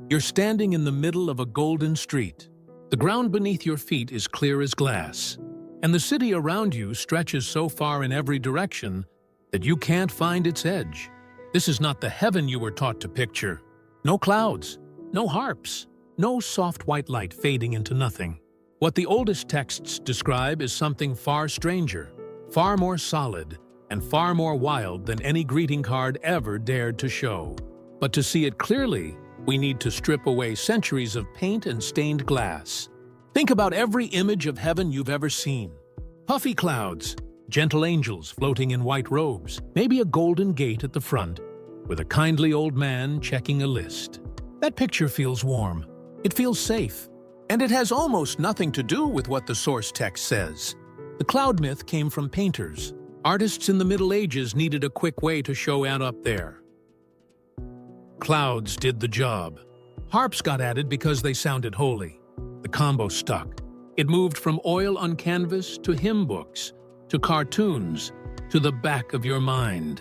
You're standing in the middle of a golden street. The ground beneath your feet is clear as glass, and the city around you stretches so far in every direction that you can't find its edge. This is not the heaven you were taught to picture. No clouds, no harps, no soft white light fading into nothing. What the oldest texts describe is something far stranger, far more solid, and far more wild than any greeting card ever dared to show. But to see it clearly, we need to strip away centuries of paint and stained glass. Think about every image of heaven you've ever seen. Puffy clouds, gentle angels floating in white robes, maybe a golden gate at the front, with a kindly old man checking a list. That picture feels warm. It feels safe. And it has almost nothing to do with what the source text says. The cloud myth came from painters. Artists in the Middle Ages needed a quick way to show out up there. Clouds did the job. Harps got added because they sounded holy. The combo stuck. It moved from oil on canvas to hymn books, to cartoons, to the back of your mind.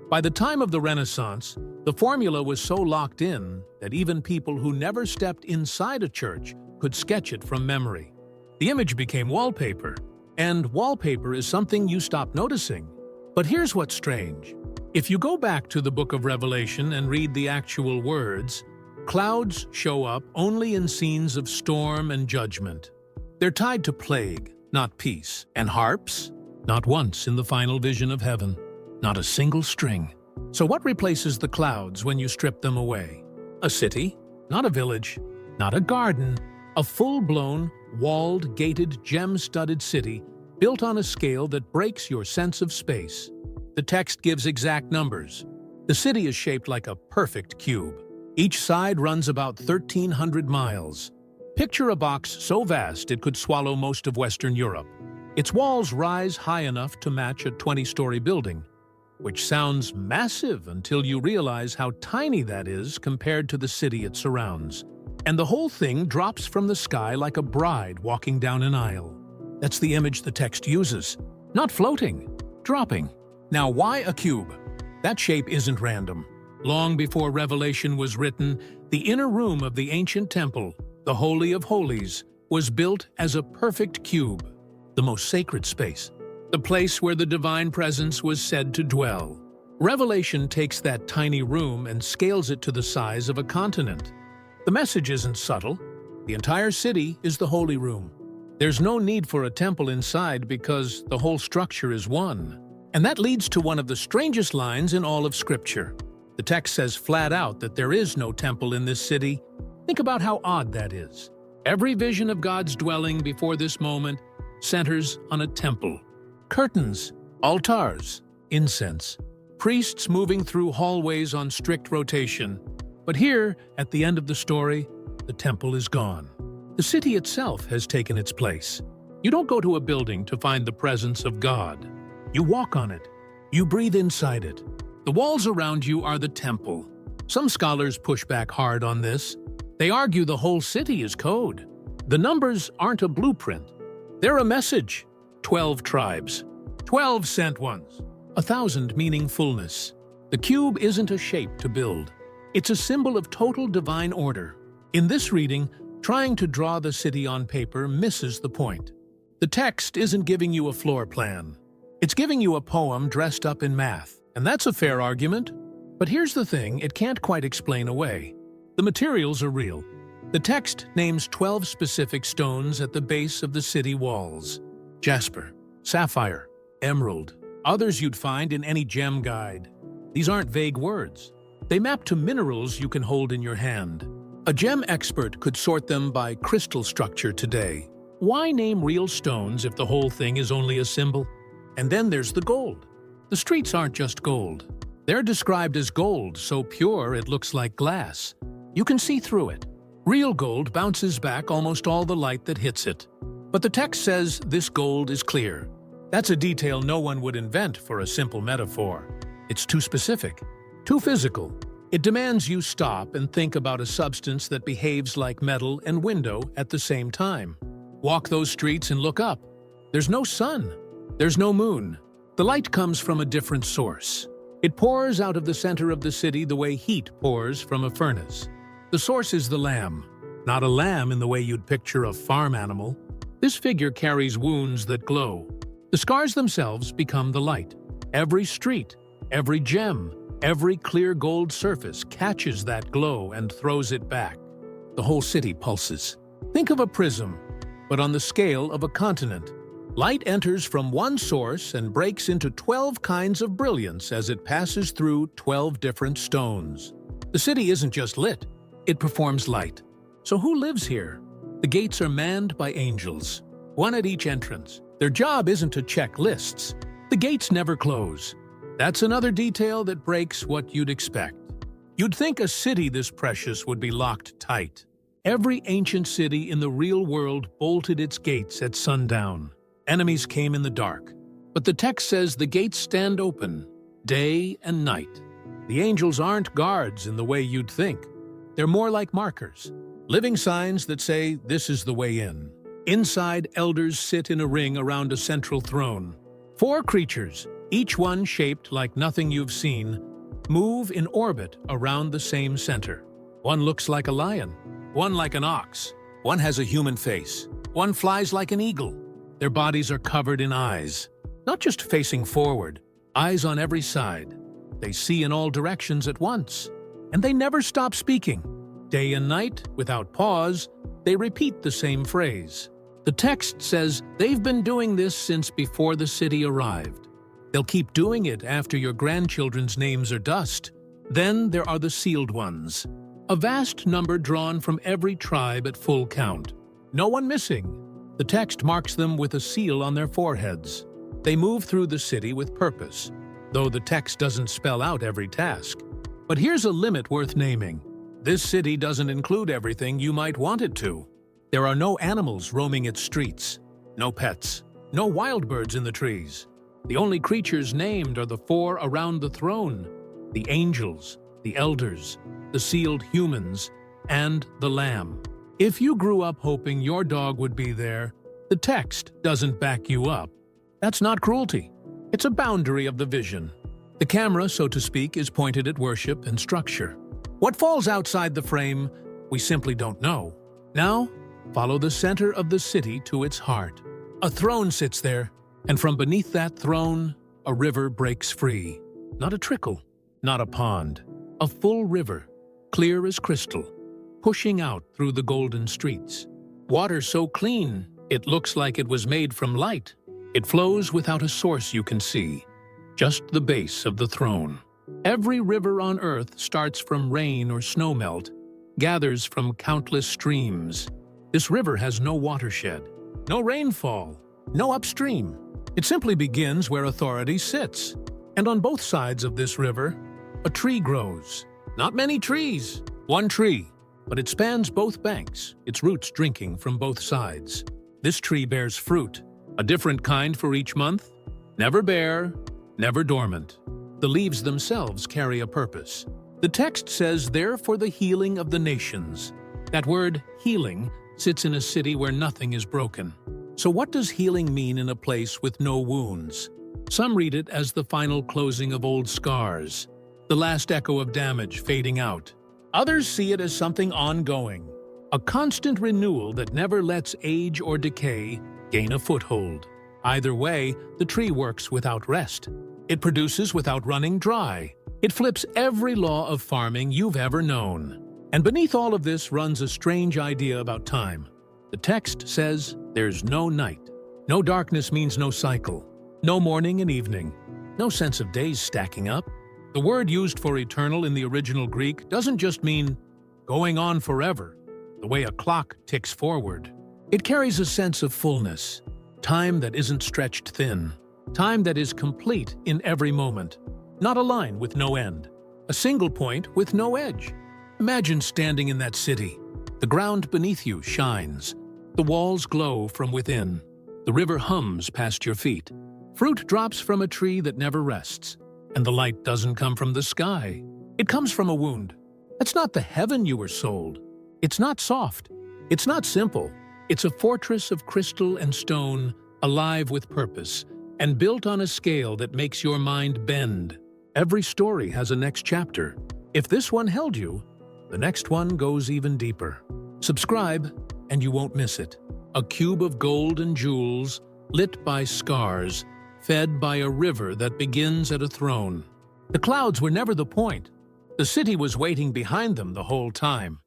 By the time of the Renaissance, the formula was so locked in that even people who never stepped inside a church could sketch it from memory. The image became wallpaper, and wallpaper is something you stop noticing. But here's what's strange. If you go back to the book of Revelation and read the actual words, clouds show up only in scenes of storm and judgment. They're tied to plague, not peace. And harps? Not once in the final vision of heaven. Not a single string. So what replaces the clouds when you strip them away? A city? Not a village. Not a garden. A full-blown, walled, gated, gem-studded city built on a scale that breaks your sense of space. The text gives exact numbers. The city is shaped like a perfect cube. Each side runs about 1,300 miles. Picture a box so vast it could swallow most of Western Europe. Its walls rise high enough to match a 20-story building, which sounds massive until you realize how tiny that is compared to the city it surrounds. And the whole thing drops from the sky like a bride walking down an aisle. That's the image the text uses. Not floating, dropping. Now, why a cube? That shape isn't random. Long before Revelation was written, the inner room of the ancient temple, the Holy of Holies, was built as a perfect cube, the most sacred space, the place where the divine presence was said to dwell. Revelation takes that tiny room and scales it to the size of a continent. The message isn't subtle. The entire city is the holy room. There's no need for a temple inside because the whole structure is one. And that leads to one of the strangest lines in all of Scripture. The text says flat out that there is no temple in this city. Think about how odd that is. Every vision of God's dwelling before this moment centers on a temple. Curtains, altars, incense, priests moving through hallways on strict rotation. But here, at the end of the story, the temple is gone. The city itself has taken its place. You don't go to a building to find the presence of God. You walk on it. You breathe inside it. The walls around you are the temple. Some scholars push back hard on this. They argue the whole city is code. The numbers aren't a blueprint. They're a message. 12 tribes. 12 sent ones. 1,000 meaning fullness. The cube isn't a shape to build. It's a symbol of total divine order. In this reading, trying to draw the city on paper misses the point. The text isn't giving you a floor plan. It's giving you a poem dressed up in math, and that's a fair argument. But here's the thing it can't quite explain away. The materials are real. The text names 12 specific stones at the base of the city walls. Jasper, sapphire, emerald, others you'd find in any gem guide. These aren't vague words. They map to minerals you can hold in your hand. A gem expert could sort them by crystal structure today. Why name real stones if the whole thing is only a symbol? And then there's the gold. The streets aren't just gold. They're described as gold so pure it looks like glass. You can see through it. Real gold bounces back almost all the light that hits it. But the text says this gold is clear. That's a detail no one would invent for a simple metaphor. It's too specific, too physical. It demands you stop and think about a substance that behaves like metal and window at the same time. Walk those streets and look up. There's no sun. There's no moon. The light comes from a different source. It pours out of the center of the city the way heat pours from a furnace. The The source is the lamb. Not a lamb in the way you'd picture a farm animal. This figure carries wounds that glow. The scars themselves become the light. Every street, every gem, every clear gold surface catches that glow and throws it back. The whole city pulses. Think of a prism, but on the scale of a continent. Light enters from one source and breaks into 12 kinds of brilliance as it passes through 12 different stones. The city isn't just lit, it performs light. So who lives here? The gates are manned by angels, one at each entrance. Their job isn't to check lists. The gates never close. That's another detail that breaks what you'd expect. You'd think a city this precious would be locked tight. Every ancient city in the real world bolted its gates at sundown. Enemies came in the dark. But the text says the gates stand open, day and night. The angels aren't guards in the way you'd think. They're more like markers, living signs that say this is the way in. Inside, elders sit in a ring around a central throne. 4 creatures, each one shaped like nothing you've seen, move in orbit around the same center. One looks like a lion, one like an ox, one has a human face, one flies like an eagle. Their bodies are covered in eyes, not just facing forward, eyes on every side. They see in all directions at once, and they never stop speaking. Day and night, without pause, they repeat the same phrase. The text says they've been doing this since before the city arrived. They'll keep doing it after your grandchildren's names are dust. Then there are the sealed ones, a vast number drawn from every tribe at full count. No one missing. The text marks them with a seal on their foreheads. They move through the city with purpose, though the text doesn't spell out every task. But here's a limit worth naming. This city doesn't include everything you might want it to. There are no animals roaming its streets, no pets, no wild birds in the trees. The only creatures named are the 4 around the throne, the angels, the elders, the sealed humans, and the lamb. If you grew up hoping your dog would be there, the text doesn't back you up. That's not cruelty. It's a boundary of the vision. The camera, so to speak, is pointed at worship and structure. What falls outside the frame, we simply don't know. Now, follow the center of the city to its heart. A throne sits there, and from beneath that throne, a river breaks free. Not a trickle, not a pond. A full river, clear as crystal, pushing out through the golden streets. Water so clean, it looks like it was made from light. It flows without a source you can see, just the base of the throne. Every river on earth starts from rain or snowmelt, gathers from countless streams. This river has no watershed, no rainfall, no upstream. It simply begins where authority sits. And on both sides of this river, a tree grows. Not many trees, one tree, but it spans both banks, its roots drinking from both sides. This tree bears fruit, a different kind for each month, never bare, never dormant. The leaves themselves carry a purpose. The text says they're for the healing of the nations. That word, healing, sits in a city where nothing is broken. So what does healing mean in a place with no wounds? Some read it as the final closing of old scars, the last echo of damage fading out. Others see it as something ongoing, a constant renewal that never lets age or decay gain a foothold. Either way, the tree works without rest. It produces without running dry. It flips every law of farming you've ever known. And beneath all of this runs a strange idea about time. The text says there's no night. No darkness means no cycle. No morning and evening. No sense of days stacking up. The word used for eternal in the original Greek doesn't just mean going on forever, the way a clock ticks forward. It carries a sense of fullness, time that isn't stretched thin, time that is complete in every moment, not a line with no end, a single point with no edge. Imagine standing in that city. The ground beneath you shines. The walls glow from within. The river hums past your feet. Fruit drops from a tree that never rests. And the light doesn't come from the sky. It comes from a wound. That's not the heaven you were sold. It's not soft. It's not simple. It's a fortress of crystal and stone, alive with purpose, and built on a scale that makes your mind bend. Every story has a next chapter. If this one held you, The next one goes even deeper. Subscribe, and you won't miss it. A cube of gold and jewels, lit by scars, fed by a river that begins at a throne. The clouds were never the point. The city was waiting behind them the whole time.